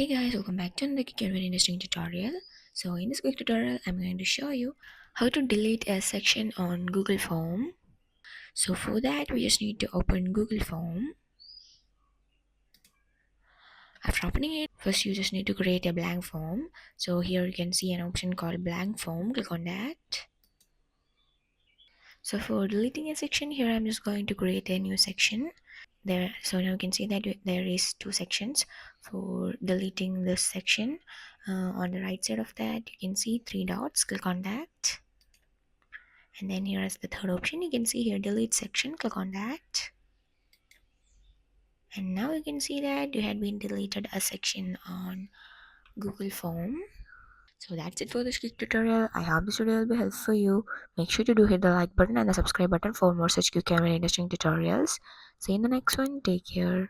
Hey guys, welcome back to another quick and very interesting tutorial. So in this quick tutorial, I'm going to show you how to delete a section on Google Form. So for that, we just need to open Google Form. After opening it, first you just need to create a blank form. So here you can see an option called blank form. Click on that. So for deleting a section, here I'm just going to create a new section. So now you can see that there is two sections. For deleting this section, on the right side of that you can see three dots. Click on that, and then here is the third option. You can see here delete section. Click on that, and now you can see that you had been deleted a section on Google Form. So that's it for this quick tutorial. I hope this video will be helpful for you. Make sure to do hit the like button and the subscribe button for more such quick and very interesting tutorials. See you in the next one. Take care.